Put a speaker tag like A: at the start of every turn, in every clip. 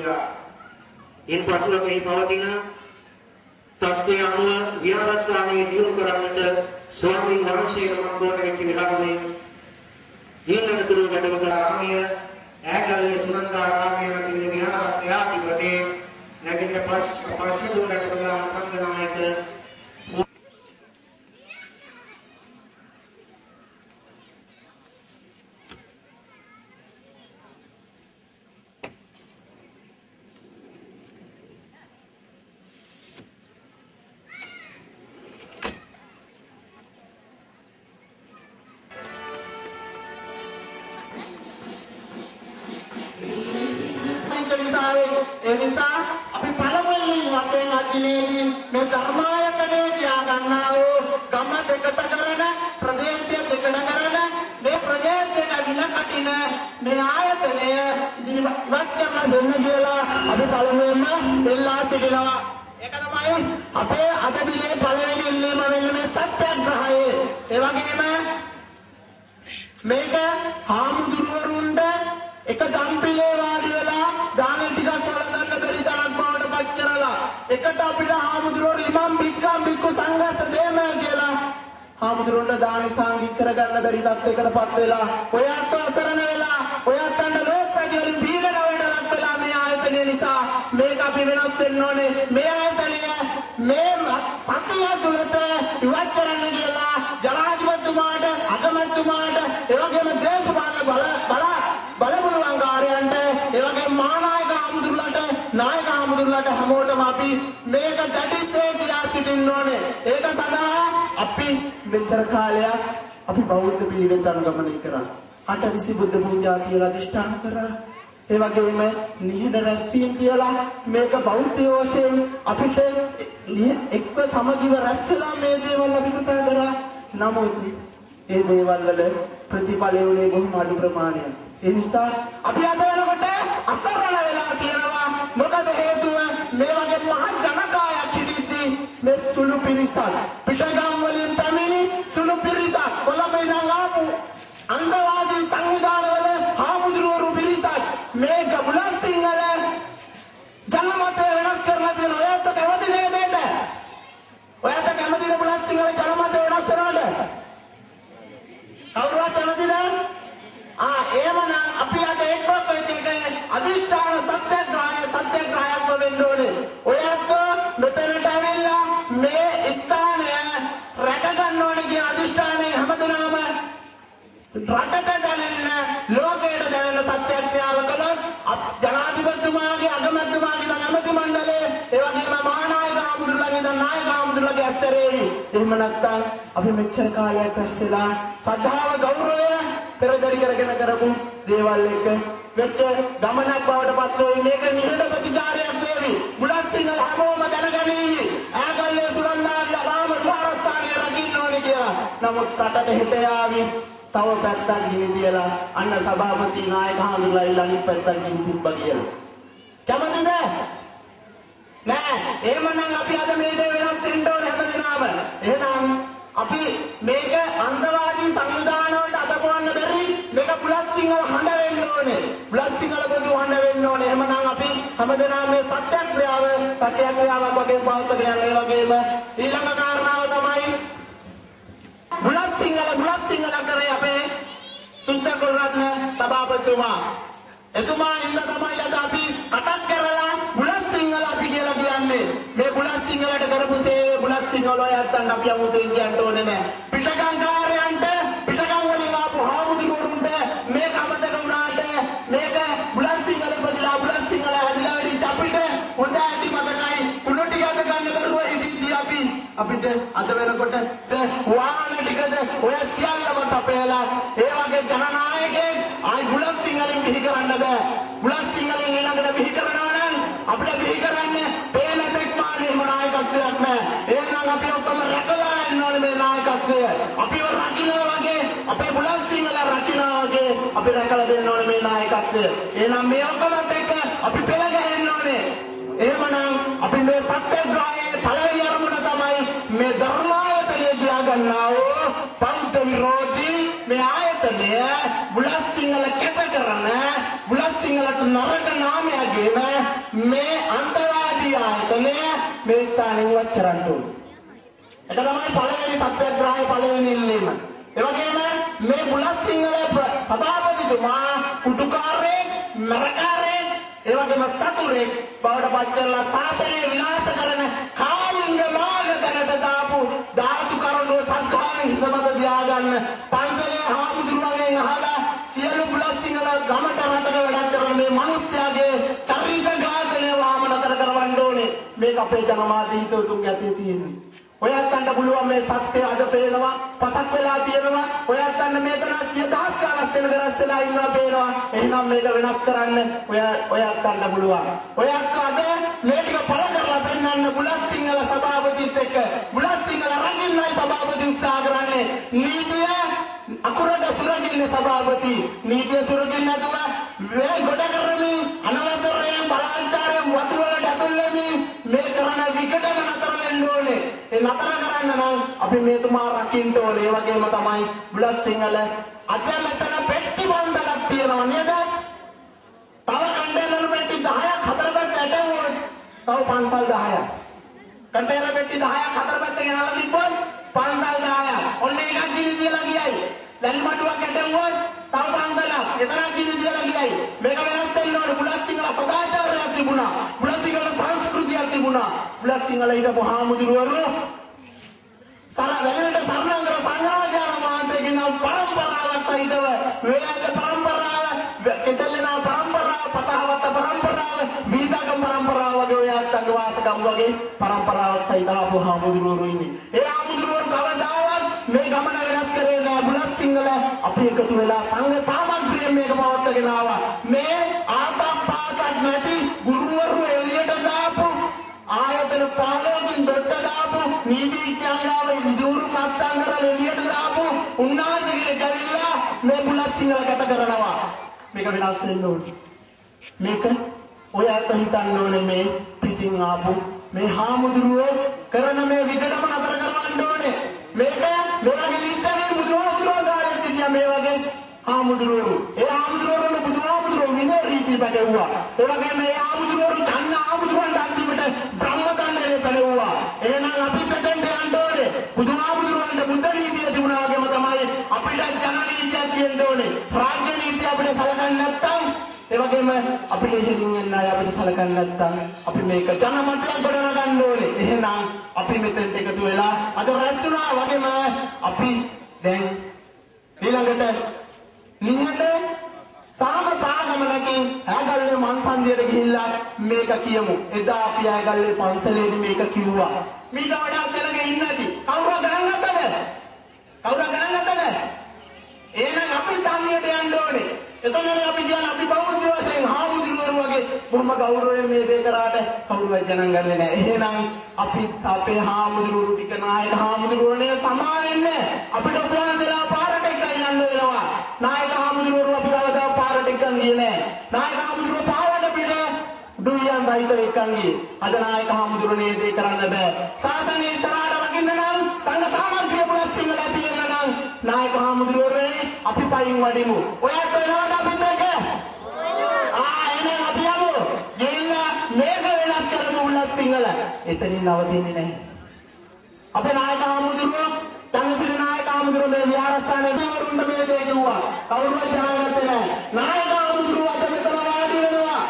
A: කියලා. ඉන් පසුව මේ පවතින තත්ත්වය අනුව විහාරස්ථානයේ දියුණු කරන්නට ස්වාමීන් වහන්සේ නමක් කොට වෙච්ච වෙලාවේ ඊළඟතුරු ගැටවක ආමිය ඈගල්ලේ සුනන්දාරාමයේ වගේ විහාරස්ථානාධිපති නැගිට පස්සේ ගැටවක සංඝනායක
B: එනිසා අපි පළමුවෙන් වශයෙන් අදිනේදී මේ ධර්මායතනයේ තියාගන්නා වූ ගම දෙකට කරන ප්‍රදේශය දෙකට කරන මේ ප්‍රදේශයට වින කටින මේ ආයතනය ඉවත් කරලා දෙන්න කියලා අපි පළමුවෙන්ම එල්ලා සිටිනවා. ඒක තමයි අපේ අද දිනේ පළවෙනි ඉල්ලීම වෙන්නේ මේ සත්‍යග්‍රහය. ඒ වගේම මේක හාමුදුරුවරුන්ට එක දම්පිලේ වාඩි වෙලා දාන ටිකක් වළඳන්න බැරි තරක් බවට පත් කරලා එකට අපිට හාමුදුරුවෝ ඉමම් බික්කම් බික්කු සංඝස දේම කියලා හාමුදුරුවන්ට දාන සංගීත කරගන්න බැරි තත්යකටපත් වෙලා ඔයත් අසරණ වෙලා ඔයත් අන්න ලෝකපති වලින් පීඩන වලට ලක් වෙලා මේ ආයතනය නිසා මේක අපි වෙනස් වෙන්න ඕනේ. මේ ආයතනය මේ සතිය තුළට ඉවත් කරන්න කියලා ජනාධිපතිතුමාට අගමැතිතුමාට ඒ වගේම දේශපාලන බලපුලවංගාරයන්ට ඒ වගේ මානායක හමුදුරලට නායක හමුදුරලට හැමෝටම අපි මේක දැඩිසේ කියා සිටින්න ඕනේ. ඒක සඳහා අපි මෙච්චර කාලයක් අපි බෞද්ධ පිළිවෙත් අනුගමනය කරා. අටවිසි බුද්ධ පූජා කියලා අධිෂ්ඨාන කරා. ඒ වගේම නිහඬ රැස්වීම කියලා මේක බෞද්ධ වශයෙන් අපිට එක්ව සමගිව රැස් වෙලා මේ දේවල් අපි කතා කරා. නමුත් ඒ දේවල් වල ප්‍රතිඵලය උනේ බොහොම අඩු ප්‍රමාණයක්. ඒ නිසා අපි අද වෙනකොට අසරණ වෙලා තියෙනවා. මොකද හේතුව මේ වගේ මහ ජනකායක් හිටිද්දී මේ සුළු පිරිසක් පිටගම් වලින් පැමිණි සුළු පිරිසක් කොළඹ ඉඳන් ආපු අන්තවාදී සංවිධානවල හාමුදුරුවරු පිරිසක් මේ ගබුලන් සිංහල ජනමතය වෙනස් කරලා තියෙන ඔයත් කැමති නේද? ඔයත් කැමතිද බුලන් සිංහල ජනමතය වෙනස් කරනවට? කවුරුත් කැමතිද? එහෙමනම් අපි අද එක්වක් වෙච්ච අධිෂ්ඨාන සත්‍යග්‍රහයක් වෙන්න ඕනේ. ඔයත් මෙතනට ඇවිල්ලා මේ ස්ථානය රැක ගන්න ඕනේ කියන අධිෂ්ඨානයෙන් හැමදෙනාම රටට දැනෙන්න ලෝකයට දැනෙන්න සත්‍යක්‍රියාව කළොත් ජනාධිපතිතුමාගේ අගමැතිතුමාගේ ඇමති මණ්ඩලය ඒ වගේම මහානායක හමුදුරලගේ නායක හමුදුරලගේ ඇස්සරේවි. එහෙම නැත්නම් අපි මෙච්චර කාලයක් රැස් වෙලා සද්ධාව ගෞරවය පෙරදරි කරගෙන කරපු දේවල් එක්ක වෙච්ච ගමනක් බවට පත් වෙයි. මේක නිහඬ ප්‍රතිචාරයක් වේවි. මුලත් සිංහල හැමෝම දැනගනීවි. ඈගල්ලේ සුරන්දාගේ රාම විහාරස්ථානයේ රකින්න ඕනේ කියලා. නමුත් රටට හිට යාවි තව පැත්තක් ගිනි තියලා අන්න සභාපති නායක හඳුරලා ඉල්ල අනිත් පැත්තක් ගිනි තිබ්බා කියලා. කැමතිද? නෑ. එහෙමනම් අපි අද මේ දේ වෙනස් වෙන්න ඕනේ හැමදෙනාම. එහෙනම් අපි මේක අන්තවාදී සංවිධාන වලට අතපොවන්න බැරි මේක බුලත් සිංහල හඬ වෙන්න ඕනේ. බුලත් සිංහල පොදු හඬ වෙන්න ඕනේ. එහෙමනම් අපි හැමදෙනාම මේ සත්‍යක්‍රියාවක් වගේ පවත්වාගෙන යන ඒ වගේම ඊළඟ කාරණාව තමයි බුලත් සිංහල කරේ අපේ තුෂ්ඨකුලරත්න සභාපතිතුමා. එතුමා ඉන්න තමයි අද අපි කටක් කරලා බුලත් සිංහල අපි කියලා කියන්නේ. මේ බුලත් සිංහලට කරපු සේවය බුලත් සිංහල අයත්තන් අපි අමුතුවෙන් කියන්න ඕනේ නෑ. පිටකංකාරයන්ට පිටකං වලින් ආපු හාමුදුරුවරුන්ට මේක අමතක වුණාට මේක බුලත් සිංහල ඉපදිලා බුලත් සිංහල හැදිලා වැඩිච්ච අපිට හොඳ ඇටි මතකයි. කුණු ටික අද ගන්න බැරුව හිටිද්දී අපිට අද වෙනකොට වාහන ටිකද ඔය සියල්ලම සපයලා ඒ වගේ ජනනායකයෙක් ආයි බුලත් සිංහලෙන් බිහි කරන්න බෑ. බුලත් සිංහලෙන් ඊළඟට බිහි කරනවා නම් අපිට බිහි කරන්නේ පේන දෙක්මානේ නායකත්වයක් නෑ. එහෙනම් අපි ඔක්කොම රැකලා යන්න ඕනේ මේ නායකත්වය. අපිව රකින්න වගේ අපේ බුලත් සිංහල රකින්න වගේ අපි රැකලා දෙන්න ඕනේ මේ නායකත්වය. එහෙනම් මේ ඔක්කොමත් එක්ක අපි පෙළ ගැහෙන්න ඕනේ. එහෙමනම් අපි මේ සත්‍යග්‍රහයේ පළවෙනි අරමුණ තමයි මේ ධර්මායතනය දිහා ගන්නා වූ බෞද්ධ විරෝධී මේ ආයතනය බුලත් සිංහල කැත කරන බුලත් සිංහලට නරක නාමයක් ගෙන මේ අන්තවාදී ආයතනය මේ ස්ථානෙන් ඉවත් කරන්න ඕනේ. ඒක තමයි පළවෙනි සත්‍යග්‍රහය පළවෙනි ඉල්ලීම. ඒ වගේම මේ බුලත් සිංහල සභාපතිතුමා කුටුකාරයෙක්, මරකාරයෙක්, ඒ වගේම සතුරෙක් බවට පත් කරලා ශාසනය විනාශ කරන කාලිංග මාර්ගයට දාපු ධාතු කරුණෝ සත්කාරයෙන් හිසමත තියාගන්න පන්සලේ හාමුදුරුවන්ගෙන් අහලා සියලු බුලත් සිංහල ගමට රටක වැඩ කරන මේ මිනිස්යාගේ චරිත ඝාතනය වාම නතර කරවන්න ඕනේ. මේක අපේ ජනමාධ්‍ය හිතවතුන්ගේ අතේ තියෙන්නේ. ඔයත්තන්ට පුළුවන් මේ සත්‍ය අද පේනවා, පසක් වෙලා තියෙනවා. ඔයත්තන්ට මේතන 100,000 ගානක් සෙනග රැස්ලා ඉන්නවා පේනවා. එහෙනම් මේක වෙනස් කරන්න ඔයත්තන්ට පුළුවන්. ඔයත් අද මේ ටික පළ කරලා පෙන්වන්න බුලත් සිංහල සභාපතිත් එක්ක බුලත් සිංහල රංගින්නයි සභාපති උත්සාහ කරන්නේ. නීතිය අකුරට සුරකින්න සභාපති නීතිය සුරකින්න නැතුව වේ ගොඩ කරමින් අනවසරයෙන් බලාච්චාරයෙන් වතු වලට ඇතුල් වෙමින් මේ කරන විකටම නතර වෙන්න ඕනේ. ඒ නතර කරන්න නම් අපි මේතුමා රකින්න ඕනේ. ඒ වගේම තමයි බුලත් සිංහල අද මෙතන පෙට්ටි පන්සලක් තියෙනවා නේද? තව කන්ටේනර් පෙට්ටි 10ක් හතර පැත්ත ඇටවුවොත් තව පන්සල් 10ක්. කන්ටේනර් පෙට්ටි 10ක් හතර පැත්ත ගෙනල්ලා තිබ්බොත් පන්සල් 10ක්. ඔන්න එකක් ගිනි තියලා ගියයි. දැන් මඩුවක් ඇටවුවොත් තව පන්සලක්. එතරම් ගිනි තියලා ගියයි. මේක වෙනස් වෙන්න ඕනේ. බුලත් සිංහල සදාචාරයක් තිබුණා. බුලත් සිංහල සංස්කෘතියක් තිබුණා. බුලත් සිංහල හිටපු හාමුදුරුවරු වැලිමට සරණංගර සංඝරාජාන වහන්සේගේ පරම්පරාවක් සහිතව වේයල්ල පරම්පරාව, කෙසෙල්ලනා පරම්පරාව, පතහවත්ත පරම්පරාව, වීදාගම් පරම්පරාව වගේ ඔයත්තන්ගේ වාසකම් වගේ පරම්පරාවක් සහිත ආපු හාමුදුරුවරු ඉන්නේ. ඒ හාමුදුරුවරු කවදාවත් මේ ගමන වෙනස් කරේ නෑ. බුලත් සිංහල අපි එකතු වෙලා සංඝ සාමග්‍රියෙන් මේක පවත්වාගෙන ආවා. මේ ආතක් පාතක් නැති ගුරුවරු එළියට දාපු ආයතන 15කින් දොට්ට දාපු නීතිඥාංගාව ඉදුරු මත්සංගර එළියට දාපු උන්වහන්සේගේ ගවිලා මේ බුලත් සිංහල ගත කරනවා. මේක වෙනස් වෙන්න ඕනේ. මේක ඔයත් හිතන්න ඕනේ මේ පිටින් ආපු මේ හාමුදුරුවෝ කරන මේ විකටම නතර කරවන්න ඕනේ. මේක මෙවගේ ඉච්ඡානේ බුදුහාමුදුරුවෝ ගාලිත් හිටියා මේ වගේ හාමුදුරුවෝ. ඒ හාමුදුරුවෝනේ බුදුහාමුදුරුවෝ විනය රීති පැටවුවා. ඒ වගේම මේ හාමුදුරුවෝ චන්න හාමුදුරුවන්ට අන්තිමට බ්‍රහ්ම දණ්ඩේ පැටවුවා. එහෙනම් අපිට දෙන්න යන්න ඕනේ. බුදුහාමුදුරුවන්ට බුද්ධ නීතිය තිබුණා වගේම තමයි අපිට ජන නීතියක් තියෙන්න ඕනේ. රාජ්‍ය නීතිය අපිට සලකන්නේ නැත්තම් ඒ වගේම අපිට ඉහිලින් යන්න අය අපිට සලකන්නේ නැත්තම් අපි මේක ජනමතයක් ගොඩනගන්න ඕනේ. එහෙනම් අපි මෙතෙන්ට එකතු වෙලා අද රැස්ුණා වගේම අපි දැන් ඊළඟට නිහඬ සාම පාගමනකින් ඇගල්ලේ මන්සන්දියට ගිහිල්ලා මේක කියමු. එදා අපි ඇගල්ලේ පන්සලේදී මේක කිව්වා. මීට වඩා සෙලගේ ඉන්නේ නැති. කවුරුද ගණන් ගත්තද? කවුරුද ගණන් ගත්තද? එහෙනම් අපි තන්නියට යන්න ඕනේ. එතනදී අපි කියන්නේ අපි බෞද්ධ වශයෙන් හාමුදුරුවෝ වගේ බොහොම ගෞරවයෙන් මේ දේ කරාට කවුරුවත් ගණන් ගන්නේ නැහැ. එහෙනම් අපි අපේ හාමුදුරුවෝ ටික නායක හාමුදුරුවෝනේ සමාවෙන්නේ. අපිට උපවාසලා පාරට එකයි යන්න වෙනවා. නායක හාමුදුරුවෝ අපි කවදා පාරට එකක් ගියේ නැහැ. නායක හාමුදුරුවෝ පාරට පිට දුවියන් සහිත එක්කන් ගියේ. අද නායක හාමුදුරුවෝ මේ දේ කරන්න බෑ. සාසනයේ ඉස්සරහට රකින්න නම් සංඝ සාමග්‍රිය බුලත් සිංහල තියෙන්න නම් නායක හාමුදුරුවෝ අපි පයින් වඩිමු. ඔයත් වෙනවද අපිත් එක්ක? එහෙනම් අපි යමු. ගිහිල්ලා මේක වෙනස් කරමු බුලත් සිංහල. එතනින් නවතින්නේ නැහැ. අපේ නායක හාමුදුරුවෝ චන්දසිරි නායක හාමුදුරුවෝ මේ විහාරස්ථානයේ වරුන්ට මේ දේ කිව්වා. කවුරුවත් ජනගත්තේ නැහැ. නායක හාමුදුරුවෝ අද මෙතන වාඩි වෙනවා.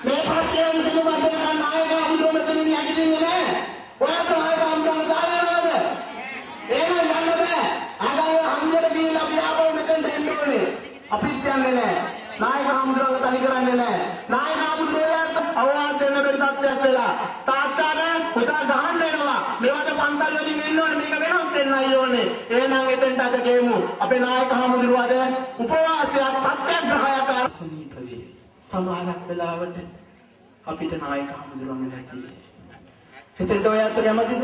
B: මේ ප්‍රශ්නය විසඳුමක් දෙන්න නායක හාමුදුරුවෝ මෙතනින් නැගිටින්නේ නැහැ. ඔයත් නායක හාමුදුරුවෝ දායනවාද? එහෙනම් යන්න බෑ. අගය හන්දියට ගිහිල්ලා අපි ආපහු මෙතෙන්ට එන්න ඕනේ. අපිත් යන්නේ නැහැ. නායක හාමුදුරුවෝ තනි කරන්නේ නැහැ. නායක හාමුදුරුවෝට අවවාද දෙන්න බැරි තත්ත්වයක් වෙලා. තාත්තාට පුතා ගහන්න වෙනවා. මේවට පන්සල් වලින් එන්න ඕනේ. මේක වෙනස් වෙන්නයි ඕනේ. එහෙනම් එතෙන්ට අද ගෙමු. අපේ නායක හාමුදුරුවෝ අද උපවාසයක් සත්‍යග්‍රහයක් ආසනීප වේ. සමාලක් වෙලාවට අපිට නායක හාමුදුරුවෝ නැති. එතෙන්ට ඔය අතර යමදිද?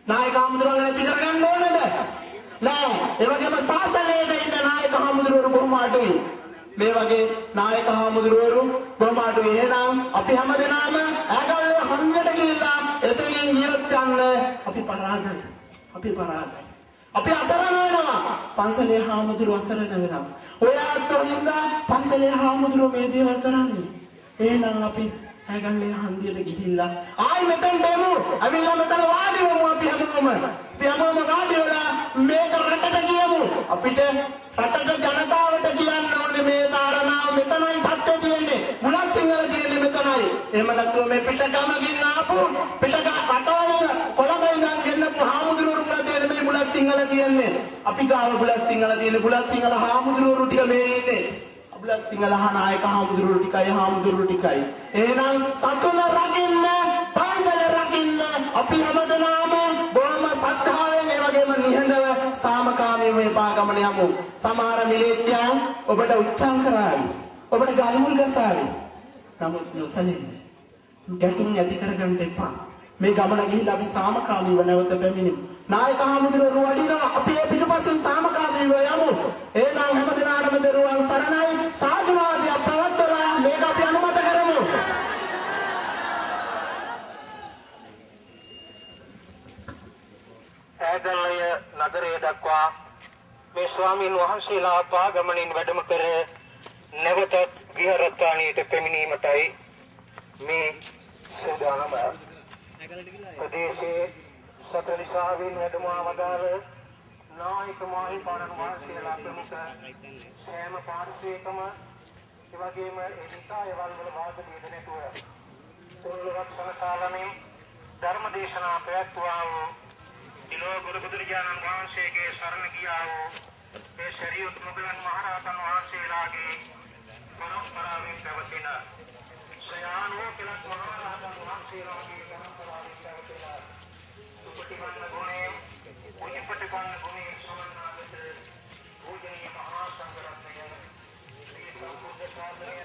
B: නායක හාමුදුරුවෝ නැති කරගන්න ඕනද? නෑ. ඒ වගේම සාසනයේ ඉන්න නායක හාමුදුරුවෝ බොහොම අඩුයි. මේ වගේ නායක හාමුදුරුවෝ බොහොම අඩුයි. එහෙනම් අපි හැමදෙනාම ඇගල්ල හන්දියට ගිහිල්ලා එතනින් ගියොත් යන්න අපි පරාදයි. අපි පරාදයි. අපි අසරණ වෙනවා. පන්සලේ හාමුදුරුවෝ අසරණ වෙනවා. ඔය අතෝ හින්දා පන්සලේ හාමුදුරුවෝ මේ දේවල් කරන්නේ. එහෙනම් අපි ඇගල්ලේ හන්දියට ගිහිල්ලා ආයි මෙතෙන්ට එමු. අවිල්ලා මෙතන වාඩි වෙමු අපි හැමෝම. අපි හැමෝම වාඩි වෙලා මේක රටට කියමු. අපිට රටට ජනතාවට කියන්න ඕනේ මේ කාරණාව මෙතනයි සත්‍ය තියෙන්නේ. බුලත් සිංහල තියෙන්නේ මෙතනයි. එහෙම නැත්නම් මේ පිටගමකින් ආපු රටවල කොළඹ ඉඳන් ගෙන්නපු හාමුදුරුවෝ තියෙන මේ බුලත් සිංහල තියෙන්නේ. අපි ගාව බුලත් සිංහල තියෙන්නේ. බුලත් සිංහල හාමුදුරුවෝ ටික මේ ඉන්නේ. බුලත් සිංහල නායක හාමුදුරුවෝ ටිකයි. එහෙනම් සතුන රකින්න, පන්සල රකින්න අපි හැමදෙනාම බොහොම සත්‍තාවෙන් ඒ වගේම නිහඬව සාමකාමීව මේ පාගමන යමු. සමහර මිලේච්ඡයන් ඔබට උච්චාන් කරાવી. ඔබට ගල්මුල් ගසાવી. නමුත් නොසලින්න. ගැටුම් ඇති කරගන්න එපා. මේ ගමන ගිහිල්ලා අපි සාමකාමීව නැවත පැමිණෙමු. නායක හාමුදුරුවෝ වඩිනවා. අපි ඒ පිටුපසින් සාමකාමීව යමු. එහෙනම් හැමදෙනාටම දරුවන් සරණයි. සාදුවාදය පවත්වලා මේක අපි අනුමත කරමු.
A: ඇගල්ලය නගරයේ දක්වා මේ ස්වාමීන් වහන්සේලා පාගමනින් වැඩම කර නැවත විහාරස්ථානයට පැමිණීමටයි මේ සූදානම. ප්‍රදේශයේ සතරිසාවෙන් වැඩමවා වදාළ නායක මාහිමිපාණන් වහන්සේලා ප්‍රමුඛ සෑම පාර්ශ්වයකම එවැගේම ඒ නිකායවල වල වාද බේද නැතුව සෝලවත් සනසාලනේ ධර්ම දේශනා පැවැත්වුවා වූ දිනෝ ගුරු බුදුරජාණන් වහන්සේගේ සරණ ගියා වූ මේ ශරීයත් මුගලන් මහරහතන් වහන්සේලාගේ පරම්පරාවෙන් පැවතින සයානෝ කෙලක් මහරහතන් වහන්සේලාගේ පරම්පරාවෙන් පැවතින සුපටිපන්න ගුණේ උපටිපන්න ගුණේ සමන්නාගත පූජනීය මහා සංඝරත්නය ශ්‍රී සම්බුද්ධ ශාසනය